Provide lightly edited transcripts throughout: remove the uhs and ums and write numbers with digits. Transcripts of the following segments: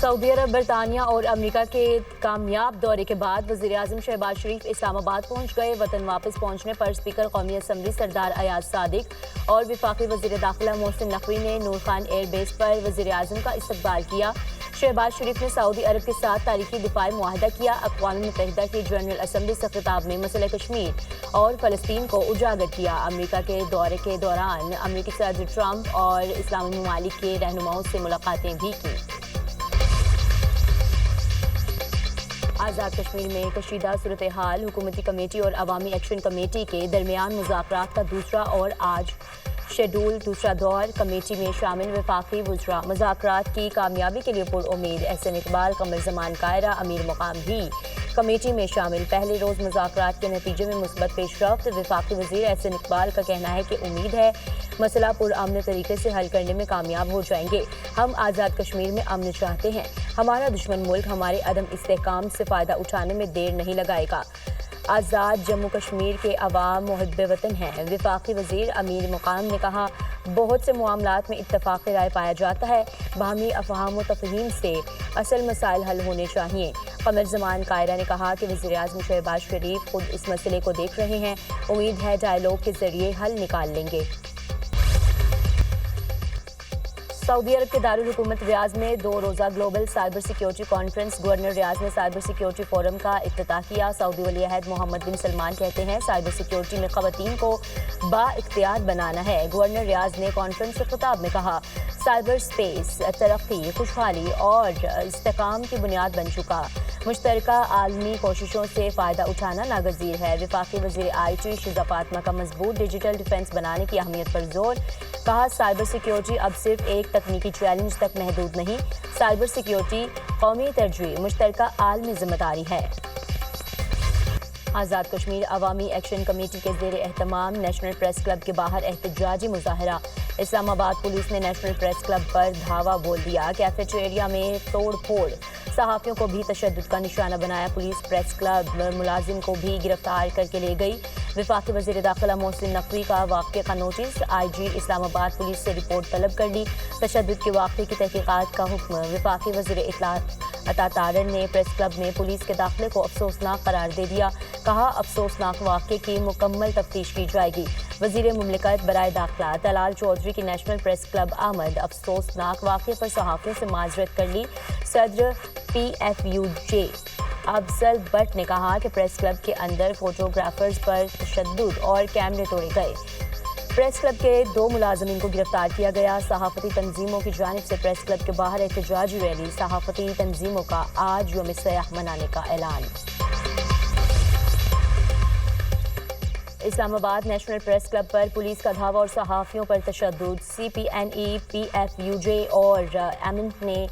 سعودی عرب، برطانیہ اور امریکہ کے کامیاب دورے کے بعد وزیر اعظم شہباز شریف اسلام آباد پہنچ گئے۔ وطن واپس پہنچنے پر اسپیکر قومی اسمبلی سردار ایاز صادق اور وفاقی وزیر داخلہ محسن نقوی نے نور خان ایئر بیس پر وزیر اعظم کا استقبال کیا۔ شہباز شریف نے سعودی عرب کے ساتھ تاریخی دفاعی معاہدہ کیا۔ اقوام متحدہ کی جنرل اسمبلی سے خطاب میں مسئلہ کشمیر اور فلسطین کو اجاگر کیا۔ امریکہ کے دورے کے دوران امریکی صدر ٹرمپ اور اسلامی ممالک کے رہنماؤں سے ملاقاتیں بھی کی۔ آزاد کشمیر میں کشیدہ صورتحال، حکومتی کمیٹی اور عوامی ایکشن کمیٹی کے درمیان مذاکرات کا دوسرا اور آج شیڈول دوسرا دور۔ کمیٹی میں شامل وفاقی وزراء مذاکرات کی کامیابی کے لیے پر امید۔ احسن اقبال، قمر زمان قاہرہ، امیر مقام بھی کمیٹی میں شامل۔ پہلے روز مذاکرات کے نتیجے میں مثبت پیش رفت۔ وفاقی وزیر احسن اقبال کا کہنا ہے کہ امید ہے مسئلہ پرامن طریقے سے حل کرنے میں کامیاب ہو جائیں گے۔ ہم آزاد کشمیر میں امن چاہتے ہیں۔ ہمارا دشمن ملک ہمارے عدم استحکام سے فائدہ اٹھانے میں دیر نہیں لگائے گا۔ آزاد جموں کشمیر کے عوام محب وطن ہیں۔ وفاقی وزیر امیر مقام نے کہا، بہت سے معاملات میں اتفاق رائے پایا جاتا ہے، باہمی افہام و تفہیم سے اصل مسائل حل ہونے چاہیے۔ قمر زمان قاہرہ نے کہا کہ وزیر اعظم شہباز شریف خود اس مسئلے کو دیکھ رہے ہیں، امید ہے ڈائیلاگ کے ذریعے حل نکال لیں گے۔ سعودی عرب کے دارالحکومت ریاض میں 2 روزہ global cyber security conference. Governor Riyadh نے سائبر سیکیورٹی فورم کا افتتاح کیا۔ سعودی ولی عہد محمد بن سلمان کہتے ہیں، سائبر سیکیورٹی میں خواتین کو با اختیار بنانا ہے۔ گورنر ریاض نے کانفرنس کے خطاب میں کہا، سائبر سپیس ترقی، خوشحالی اور استحکام کی بنیاد بن چکا۔ مشترکہ عالمی کوششوں سے فائدہ اٹھانا ناگزیر ہے۔ وفاقی وزیر آئی ٹی شیزہ فاطمہ کا مضبوط ڈیجیٹل ڈیفنس بنانے کی اہمیت پر زور۔ کہا، سائبر سیکیورٹی اب صرف ایک تکنیکی چیلنج تک محدود نہیں، سائبر سیکیورٹی قومی ترجیح، مشترکہ عالمی ذمہ داری ہے۔ آزاد کشمیر عوامی ایکشن کمیٹی کے زیر اہتمام نیشنل پریس کلب کے باہر احتجاجی مظاہرہ۔ اسلام آباد پولیس نے نیشنل پریس کلب پر دھاوا بول دیا۔ کیفیٹیریا میں توڑ پھوڑ، صحافیوں کو بھی تشدد کا نشانہ بنایا۔ پولیس پریس کلب ملازم کو بھی گرفتار کر کے لے گئی۔ وفاقی وزیر داخلہ محسن نقوی کا واقعے کا نوٹس، آئی جی اسلام آباد پولیس سے رپورٹ طلب کر لی۔ تشدد کے واقعے کی تحقیقات کا حکم۔ وفاقی وزیر اطلاعات عطا تارڑ نے پریس کلب میں پولیس کے داخلے کو افسوسناک قرار دے دیا۔ کہا، افسوسناک واقعے کی مکمل تفتیش کی جائے گی۔ وزیر مملکت برائے داخلہ طلال چودھری کی نیشنل پریس کلب آمد۔ افسوسناک واقعے پر صحافیوں سے معذرت کر لی۔ صدر پی F U J Afzal but نے کہا کہ پریس کلب کے اندر فوٹوگرافرز پر تشدد اور کیمرے توڑے گئے۔ پریس کلب کے 2 ملازمین کو گرفتار کیا گیا۔ صحافتی تنظیموں کی جانب سے پریس کلب کے باہر احتجاجی ریلی۔ صحافتی تنظیموں کا آج یوم سیاح منانے کا اعلان۔ Islamabad national press club پر پولیس کا دھاوا اور صحافیوں پر تشدد۔ C P N E, P F U J اور ایمنٹ نے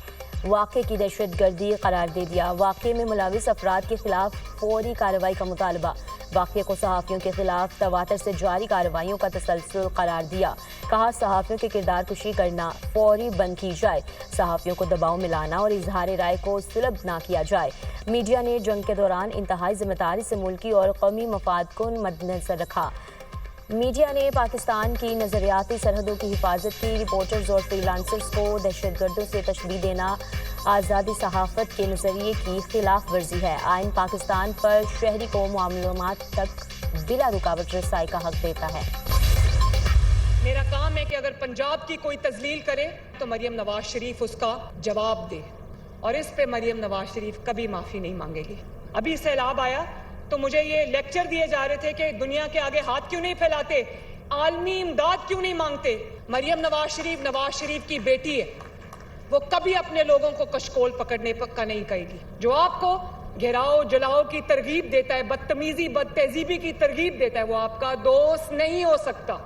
واقعے کی دہشت گردی قرار دے دیا۔ واقعے میں ملوث افراد کے خلاف فوری کارروائی کا مطالبہ۔ واقعے کو صحافیوں کے خلاف تواتر سے جاری کارروائیوں کا تسلسل قرار دیا۔ کہا، صحافیوں کے کردار کشی کرنا فوری بند کی جائے، صحافیوں کو دباؤ میں لانا اور اظہار رائے کو سلب نہ کیا جائے۔ میڈیا نے جنگ کے دوران انتہائی ذمہ داری سے ملکی اور قومی مفاد کو مد نظر رکھا۔ میڈیا نے پاکستان کی نظریاتی سرحدوں کی حفاظت کی۔ رپورٹرز اور فری لانسرز کو دہشت گردوں سے تشبیہ دینا آزادی صحافت کے نظریے کی خلاف ورزی ہے۔ آئین پاکستان پر شہری کو معلومات تک بلا رکاوٹ رسائی کا حق دیتا ہے۔ میرا کام ہے کہ اگر پنجاب کی کوئی تذلیل کرے تو مریم نواز شریف اس کا جواب دے، اور اس پہ مریم نواز شریف کبھی معافی نہیں مانگے گی۔ ابھی سیلاب آیا تو مجھے یہ لیکچر دیے جا رہے تھے کہ دنیا کے آگے ہاتھ کیوں نہیں پھیلاتے، عالمی امداد کیوں نہیں مانگتے۔ مریم نواز شریف کی بیٹی ہے، وہ کبھی اپنے لوگوں کو کشکول پکڑنے کا نہیں کہے گی۔ جو آپ کو گھیراؤ جلاؤ کی ترغیب دیتا ہے، بدتمیزی بد تہذیبی کی ترغیب دیتا ہے، وہ آپ کا دوست نہیں ہو سکتا۔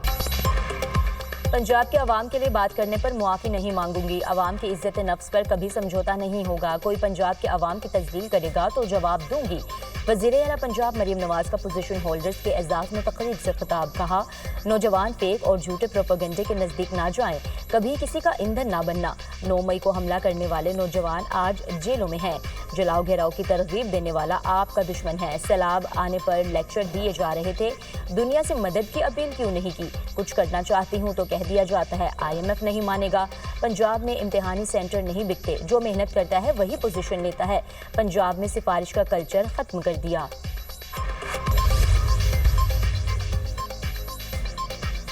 پنجاب کے عوام کے لیے بات کرنے پر معافی نہیں مانگوں گی۔ عوام کی عزت نفس پر کبھی سمجھوتا نہیں ہوگا۔ کوئی پنجاب کے عوام کی تذلیل کرے گا تو جواب دوں گی۔ وزیر اعلیٰ پنجاب مریم نواز کا پوزیشن ہولڈرز کے اعزاز میں تقریب سے خطاب۔ کہا، نوجوان فیک اور جھوٹے پروپیگنڈے کے نزدیک نہ جائیں، کبھی کسی کا ایندھن نہ بننا۔ 9 مئی کو حملہ کرنے والے نوجوان آج جیلوں میں ہیں۔ جلاؤ گھیراؤ کی ترغیب دینے والا آپ کا دشمن ہے۔ سیلاب آنے پر لیکچر دیے جا رہے تھے، دنیا سے مدد کی اپیل کیوں نہیں کی؟ کچھ کرنا چاہتی ہوں تو کہہ دیا جاتا ہے IMF نہیں مانے گا۔ پنجاب میں امتحانی سینٹر نہیں بکتے، جو محنت کرتا ہے وہی پوزیشن لیتا ہے۔ پنجاب میں سفارش کا کلچر ختم کر دیا۔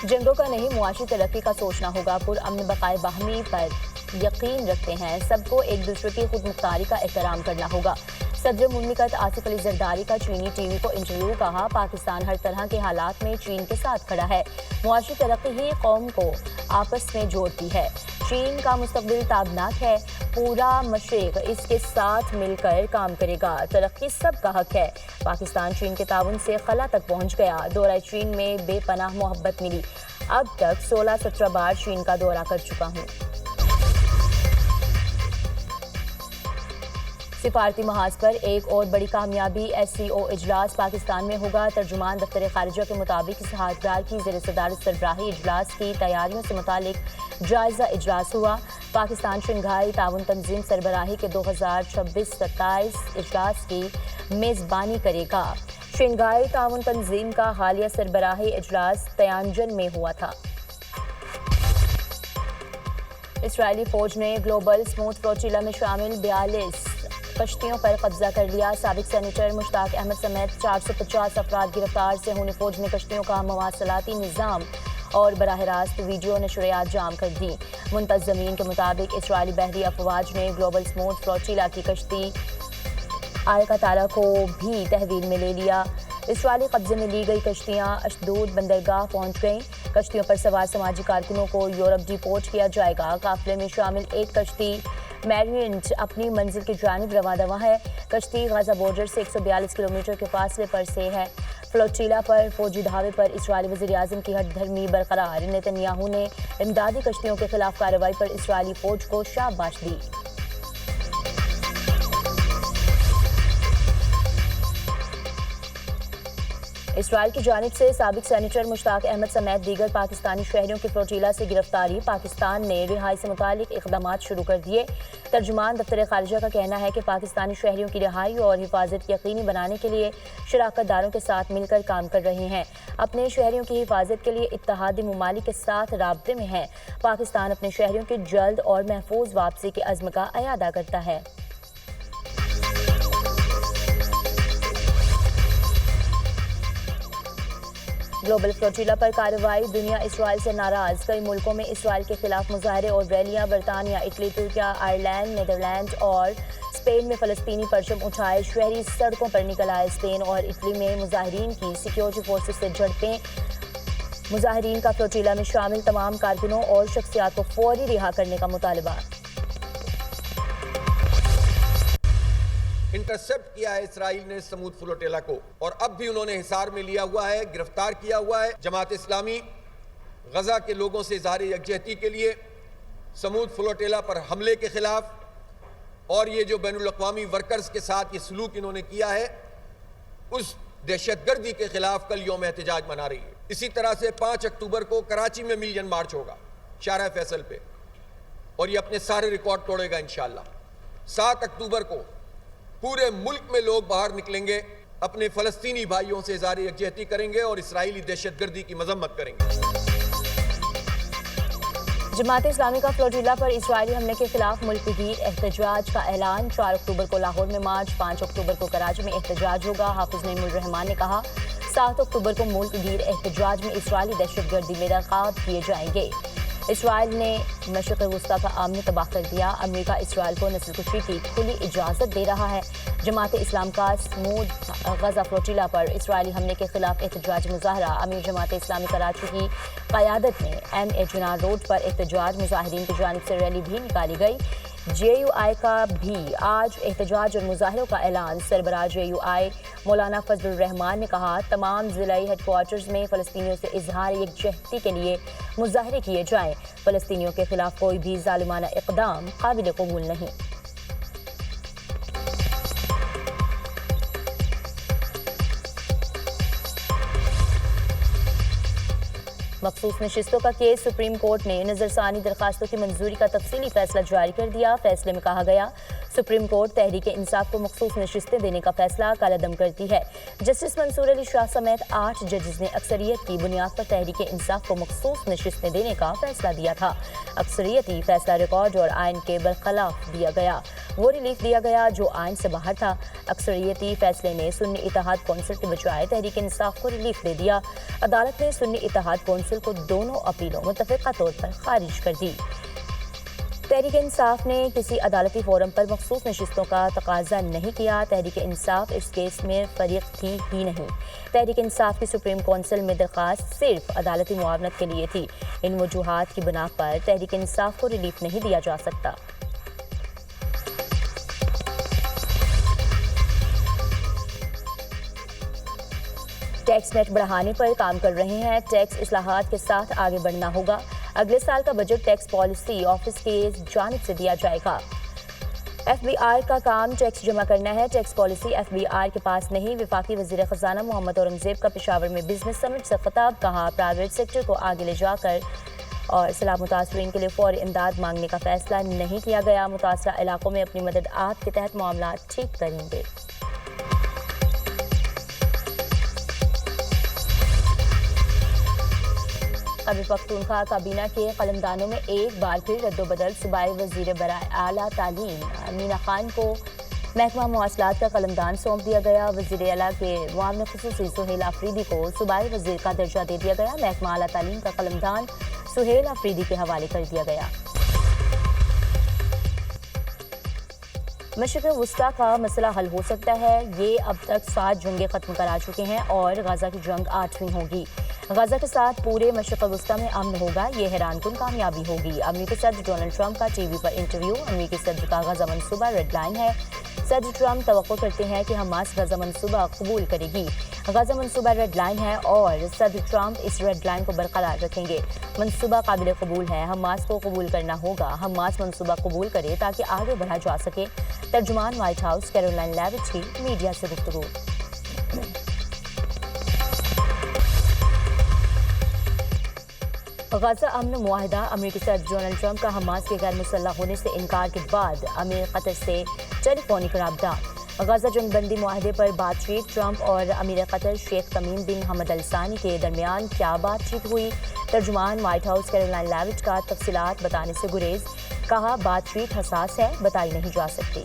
جنگوں کا نہیں، معاشی ترقی کا سوچنا ہوگا۔ پرامن بقائے باہمی پر یقین رکھتے ہیں، سب کو ایک دوسرے کی خود مختاری کا احترام کرنا ہوگا۔ صدر مملکت آصف علی زرداری کا چینی ٹی وی کو انٹرویو، کہا پاکستان ہر طرح کے حالات میں چین کے ساتھ کھڑا ہے، معاشی ترقی ہی قوم کو آپس میں جوڑتی ہے۔ چین کا مستقبل تابناک ہے، پورا مشرق اس کے ساتھ مل کر کام کرے گا، ترقی سب کا حق ہے۔ پاکستان چین کے تعاون سے خلا تک پہنچ گیا، دورہ چین میں بے پناہ محبت ملی، اب تک 16-17 بار چین کا دورہ کر چکا ہوں۔ سفارتی محاذ پر ایک اور بڑی کامیابی، SCO اجلاس پاکستان میں ہوگا۔ ترجمان دفتر خارجہ کے مطابق اس ہاتھدار کی زیر صدارت سربراہی اجلاس کی تیاریوں سے متعلق جائزہ اجلاس ہوا۔ پاکستان شنگھائی تعاون تنظیم سربراہی کے 2026-27 اجلاس کی میزبانی کرے گا۔ شنگھائی تعاون تنظیم کا حالیہ سربراہی اجلاس تیانجن میں ہوا تھا۔ اسرائیلی فوج نے گلوبل اسموتھ فلوٹیلا میں شامل 42 کشتیوں پر قبضہ کر لیا۔ سابق سینیٹر مشتاق احمد سمیت 450 افراد گرفتار، صہیونی فوج نے کشتیوں کا مواصلاتی نظام اور براہ راست ویڈیو نشریات جام کر دی۔ منتظمین کے مطابق اسرائیلی بحری افواج نے گلوبل اسموتھ فلوٹیلا کی کشتی القطارہ کو بھی تحویل میں لے لیا۔ اسرائیلی قبضے میں لی گئی کشتیاں اشدود بندرگاہ پہنچ گئیں۔ کشتیوں پر سوار سماجی کارکنوں کو یورپ ڈیپورٹ کیا جائے گا۔ قافلے میں شامل ایک کشتی میرینٹ اپنی منزل کی جانب رواں ہے۔ کشتی غزہ بارڈر سے 142 کلومیٹر کے فاصلے پر سے ہے۔ فلوٹیلا پر فوجی دھاوے پر اسرائیلی وزیر اعظم کی ہٹ دھرمی برقرار، نتنیاہو نے امدادی کشتیوں کے خلاف کارروائی پر اسرائیلی فوج کو شاباش دی۔ اسرائیل کی جانب سے سابق سینیٹر مشتاق احمد سمیت دیگر پاکستانی شہریوں کی فلوٹیلا سے گرفتاری، پاکستان نے رہائی سے متعلق اقدامات شروع کر دیے۔ ترجمان دفتر خارجہ کا کہنا ہے کہ پاکستانی شہریوں کی رہائی اور حفاظت یقینی بنانے کے لیے شراکت داروں کے ساتھ مل کر کام کر رہے ہیں، اپنے شہریوں کی حفاظت کے لیے اتحادی ممالک کے ساتھ رابطے میں ہے۔ پاکستان اپنے شہریوں کی جلد اور محفوظ واپسی کے عزم کا اعادہ کرتا ہے۔ گلوبل فلوٹیلا پر کارروائی، دنیا اسرائیل سے ناراض، کئی ملکوں میں اسرائیل کے خلاف مظاہرے اور ریلیاں، برطانیہ، اٹلی، ترکیہ، آئرلینڈ، نیدرلینڈ اور اسپین میں فلسطینی پرچم اٹھائے، شہری سڑکوں پر نکل آئے۔ اسپین اور اٹلی میں مظاہرین کی سیکیورٹی فورسز سے جھڑپیں، مظاہرین کا فلوٹیلا میں شامل تمام کارکنوں اور شخصیات کو فوری رہا کرنے کا مطالبہ۔ انٹرسپٹ کیا ہے اسرائیل نے سموت فلوٹیلا کو، اور اب بھی انہوں نے حصار میں لیا ہوا ہے، گرفتار کیا ہوا ہے۔ جماعت اسلامی غزہ کے لوگوں سے اظہار یکجہتی کے لیے سموت فلوٹیلا پر حملے کے خلاف اور یہ جو بین الاقوامی ورکرز کے ساتھ یہ سلوک انہوں نے کیا ہے، اس دہشت گردی کے خلاف کل یوم احتجاج منا رہی ہے۔ اسی طرح سے 5 اکتوبر کو کراچی میں ملین مارچ ہوگا شارع فیصل پہ، اور یہ اپنے سارے ریکارڈ توڑے گا انشاءاللہ۔ 7 اکتوبر کو پورے ملک میں لوگ باہر نکلیں گے، اپنے فلسطینی بھائیوں سے اظہار یکجہتی کریں گے اور اسرائیلی دہشت گردی کی مذمت کریں گے۔ جماعت اسلامی کا فلوٹیلا پر اسرائیلی حملے کے خلاف ملک گیر احتجاج کا اعلان، 4 اکتوبر کو لاہور میں مارچ، 5 اکتوبر کو کراچی میں احتجاج ہوگا۔ حافظ نعیم الرحمان نے کہا 7 اکتوبر کو ملک گیر احتجاج میں اسرائیلی دہشت گردی میں نقاب کیے جائیں گے۔ اسرائیل نے مشرق وسطیٰ کا امن تباہ کر دیا، امریکہ اسرائیل کو نسل کشی کی کھلی اجازت دے رہا ہے۔ جماعت اسلام کا سمود غزہ فلوٹیلا پر اسرائیلی حملے کے خلاف احتجاج مظاہرہ، امیر جماعت اسلامی کراچی کی قیادت میں MA چنار روڈ پر احتجاج، مظاہرین کی جانب سے ریلی بھی نکالی گئی۔ JUI کا بھی آج احتجاج اور مظاہروں کا اعلان، سربراہ JUI مولانا فضل الرحمان نے کہا تمام ضلعی ہیڈ کوارٹرز میں فلسطینیوں سے اظہار یکجہتی کے لیے مظاہرے کیے جائیں، فلسطینیوں کے خلاف کوئی بھی ظالمانہ اقدام قابل قبول نہیں۔ مخصوص نشستوں کا کیس سپریم کورٹ نے نظرثانی درخواستوں کی منظوری کا تفصیلی فیصلہ جاری کر دیا۔ فیصلے میں کہا گیا سپریم کورٹ تحریک انصاف کو مخصوص نشستیں دینے کا فیصلہ کالعدم کرتی ہے۔ جسٹس منصور علی شاہ سمیت 8 ججز نے اکثریت کی بنیاد پر تحریک انصاف کو مخصوص نشستیں دینے کا فیصلہ دیا تھا۔ اکثریتی فیصلہ ریکارڈ اور آئین کے برخلاف دیا گیا۔ وہ ریلیف دیا گیا جو آئین سے باہر تھا۔ اکثریتی فیصلے نے سنی اتحاد کونسل کے بجائے تحریک انصاف کو ریلیف دے دیا۔ عدالت نے سنی اتحاد کونسل کو دونوں اپیلوں متفقہ طور پر خارج کر دی۔ تحریک انصاف نے کسی عدالتی فورم پر مخصوص نشستوں کا تقاضا نہیں کیا۔ تحریک انصاف اس کیس میں فریق تھی ہی نہیں۔ تحریک انصاف کی سپریم کونسل میں درخواست صرف عدالتی معاونت کے لیے تھی۔ ان وجوہات کی بنا پر تحریک انصاف کو ریلیف نہیں دیا جا سکتا۔ ٹیکس نیٹ بڑھانے پر کام کر رہے ہیں۔ ٹیکس اصلاحات کے ساتھ آگے بڑھنا ہوگا۔ اگلے سال کا بجٹ ٹیکس پالیسی آفس کی جانب سے دیا جائے گا۔ ایف بی آر کا کام ٹیکس جمع کرنا ہے۔ Tax policy F B R کے پاس نہیں۔ وفاقی وزیر خزانہ محمد اورنگزیب کا پشاور میں بزنس سمٹ سے خطاب، کہا پرائیویٹ سیکٹر کو آگے لے جا کر اور سیلاب متاثرین کے لیے فوری امداد مانگنے کا فیصلہ نہیں کیا گیا۔ متاثرہ علاقوں میں اپنی مدد آپ کے تحت معاملات ٹھیک کریں گے۔ خیبر پختونخوا کابینہ کے قلمدانوں میں ایک بار پھر رد و بدل۔ صوبائی وزیر برائے اعلیٰ تعلیم مینا خان کو محکمہ مواصلات کا قلمدان سونپ دیا گیا۔ وزیر اعلیٰ کے معاون خصوصی سہیل آفریدی کو صوبائی وزیر کا درجہ دے دیا گیا۔ محکمہ اعلیٰ تعلیم کا قلمدان سہیل آفریدی کے حوالے کر دیا گیا۔ مشرق وسطیٰ کا مسئلہ حل ہو سکتا ہے۔ یہ اب تک 7 جنگیں ختم کرا چکے ہیں اور غزہ کی جنگ 8ویں ہوگی۔ غزہ کے ساتھ پورے مشرق وسطیٰ میں امن ہوگا، یہ حیران کن کامیابی ہوگی۔ امریکی صدر ڈونلڈ ٹرمپ کا ٹی وی پر انٹرویو۔ امریکی صدر کا غزہ منصوبہ ریڈ لائن ہے۔ صدر ٹرمپ توقع کرتے ہیں کہ حماس غزہ منصوبہ قبول کرے گی۔ غزہ منصوبہ ریڈ لائن ہے اور صدر ٹرمپ اس ریڈ لائن کو برقرار رکھیں گے۔ منصوبہ قابل قبول ہے، حماس کو قبول کرنا ہوگا۔ حماس منصوبہ قبول کرے تاکہ آگے بڑھا جا سکے۔ ترجمان وائٹ ہاؤس کیرولائن لیوچ کی میڈیا سے گفتگو۔ غزہ امن معاہدہ۔ امریکی صدر ڈونلڈ ٹرمپ کا حماس کے غیر مسلح ہونے سے انکار کے بعد امیر قطر سے ٹیلی فونک رابطہ۔ غزہ جنگ بندی معاہدے پر بات چیت۔ ٹرمپ اور امیر قطر شیخ تمیم بن حمد ال ثانی کے درمیان کیا بات چیت ہوئی؟ ترجمان وائٹ ہاؤس کیرولائن لیوچ کا تفصیلات بتانے سے گریز، کہا بات چیت حساس ہے، بتائی نہیں جا سکتی۔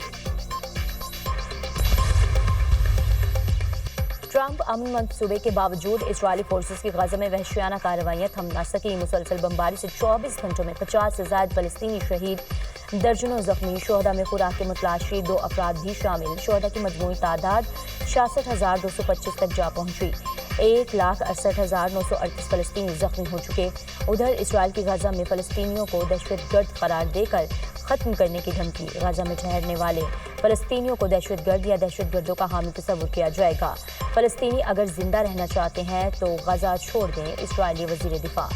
ٹرمپ امن منصوبے کے باوجود اسرائیلی فورسز کی غزہ میں وحشیانہ کارروائیاں تھم نہ سکیں۔ مسلسل بمباری سے 24 گھنٹوں میں 50 سے زائد فلسطینی شہید، درجنوں زخمی۔ شہداء میں خوراک کے متلاشی 2 افراد بھی شامل۔ شہداء کی مجموعی تعداد 66,225 تک جا پہنچی۔ 1,68,938 فلسطینی زخمی ہو چکے۔ ادھر اسرائیل کی غزہ میں فلسطینیوں کو دہشت گرد قرار دے کر ختم کرنے کی دھمکی۔ غزہ میں ٹھہرنے والے فلسطینیوں کو دہشت گرد یا دہشت گردوں کا حامی تصور کیا جائے گا۔ فلسطینی اگر زندہ رہنا چاہتے ہیں تو غزہ چھوڑ دیں، اسرائیلی وزیر دفاع۔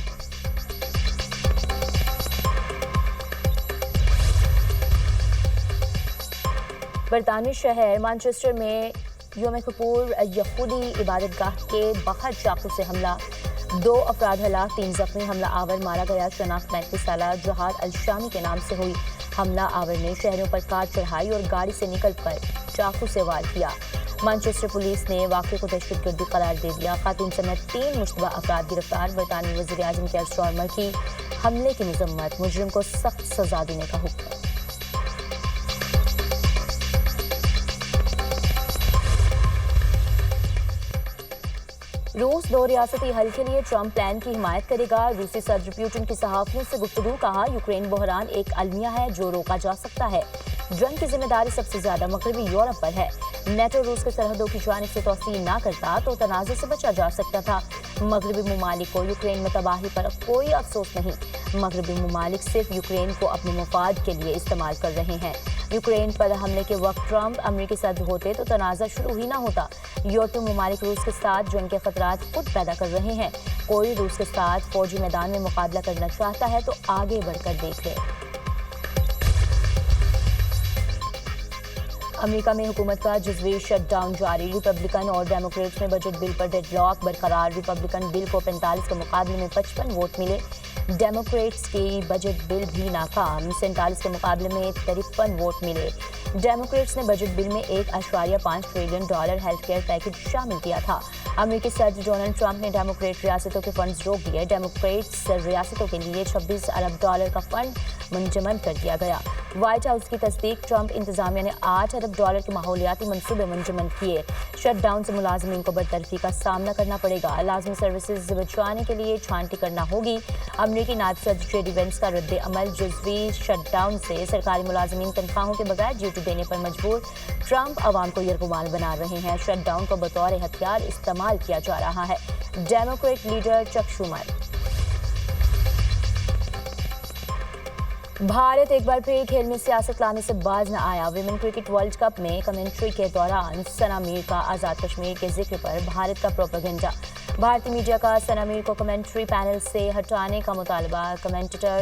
برطانوی شہر مانچسٹر میں یوم کپور یہودی عبادت گاہ کے باہر چاقو سے حملہ، 2 افراد ہلاک، 3 زخمی۔ حملہ آور مارا گیا۔ شناخت 35 سالہ جہاد الشامی کے نام سے ہوئی۔ حملہ آور نے شہریوں پر کار چڑھائی اور گاڑی سے نکل کر چاقو سے وار کیا۔ مانچسٹر پولیس نے واقعے کو دہشت گردی قرار دے دیا۔ خاتون سمیت 3 مشتبہ افراد گرفتار۔ برطانوی وزیر اعظم کیئر سٹارمر کی حملے کی مذمت، مجرم کو سخت سزا دینے کا حکم۔ روس 2 ریاستی حل کے لیے ٹرمپ پلان کی حمایت کرے گا۔ روسی صدر پیوٹن کی صحافیوں سے گفتگو، کہا یوکرین بحران ایک المیہ ہے جو روکا جا سکتا ہے۔ جنگ کی ذمہ داری سب سے زیادہ مغربی یورپ پر ہے۔ نیٹو روس کے سرحدوں کی جانب سے توسیع نہ کرتا تو تنازع سے بچا جا سکتا تھا۔ مغربی ممالک کو یوکرین میں تباہی پر کوئی افسوس نہیں۔ مغربی ممالک صرف یوکرین کو اپنے مفاد کے لیے استعمال کر رہے ہیں۔ یوکرین پر حملے کے وقت ٹرمپ امریکی صدر ہوتے تو تنازع شروع ہی نہ ہوتا۔ یورپی ممالک روس کے ساتھ جنگ کے خطرات خود پیدا کر رہے ہیں۔ کوئی روس کے ساتھ فوجی میدان میں مقابلہ کرنا چاہتا ہے تو آگے بڑھ کر دیکھ لے۔ امریکہ میں حکومت کا جزوی شٹ ڈاؤن جاری، ریپبلکن اور ڈیموکریٹس میں بجٹ بل پر ڈیڈ لاک برقرار۔ ریپبلکن بل کو 45 کے مقابلے میں 55 ووٹ ملے، ڈیموکریٹس کی بجٹ بل بھی ناکام، 47 کے مقابلے میں 53 ووٹ ملے۔ ڈیموکریٹس نے بجٹ بل میں $1.5 ٹریلین ہیلتھ کیئر پیکج شامل کیا تھا۔ امریکی صدر ڈونلڈ ٹرمپ نے ڈیموکریٹ ریاستوں کے فنڈز روک دیے، ڈیموکریٹس ریاستوں کے لیے $26 ارب کا فنڈ منجمد کر دیا گیا۔ وائٹ ہاؤس کی تصدیق، ٹرمپ انتظامیہ نے $8 ارب کے ماحولیاتی منصوبے منجمد کیے۔ شٹ ڈاؤن سے ملازمین کو برطرفی کا سامنا کرنا پڑے گا، لازمی سروسز بچانے کے لیے چھانٹی کرنا ہوگی۔ امریکی نائب صدر جے ڈی وینس کا رد عمل، جزوی شٹ ڈاؤن سے سرکاری ملازمین تنخواہوں کے بغیر ڈیوٹی دینے پر مجبور، ٹرمپ عوام کو یرغمال بنا رہے ہیں، شٹ ڈاؤن کو بطور ہتھیار استعمال کیا جا رہا ہے۔ ڈیموکریٹ لیڈر چک شومر۔ بھارت ایک بار پھر کھیل میں سیاست لانے سے باز نہ آیا، ویمن کرکٹ ورلڈ کپ میں کمنٹری کے دوران ثنا میر کا آزاد کشمیر کے ذکر پر بھارت کا پروپیگنڈا، بھارتی میڈیا کا ثنا میر کو کمنٹری پینل سے ہٹانے کا مطالبہ۔ Commentator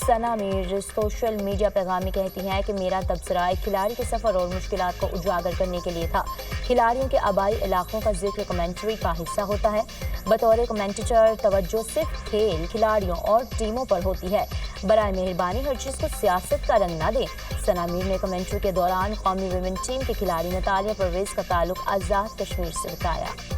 Sana Mir social media پیغام میں کہتی ہیں کہ میرا تبصرہ ایک کھلاڑی کے سفر اور مشکلات کو اجاگر کرنے کے لیے تھا، کھلاڑیوں کے آبائی علاقوں کا ذکر کمنٹری کا حصہ ہوتا ہے، بطور کمنٹیٹر توجہ صرف کھیل، کھلاڑیوں اور ٹیموں پر ہوتی ہے، برائے مہربانی ہر چیز کو سیاست کا رنگ نہ دیں۔ ثنا میر نے کمنٹری کے دوران قومی ویمن ٹیم کے کھلاڑی نتالیہ پرویز کا تعلق آزاد کشمیر سے بتایا۔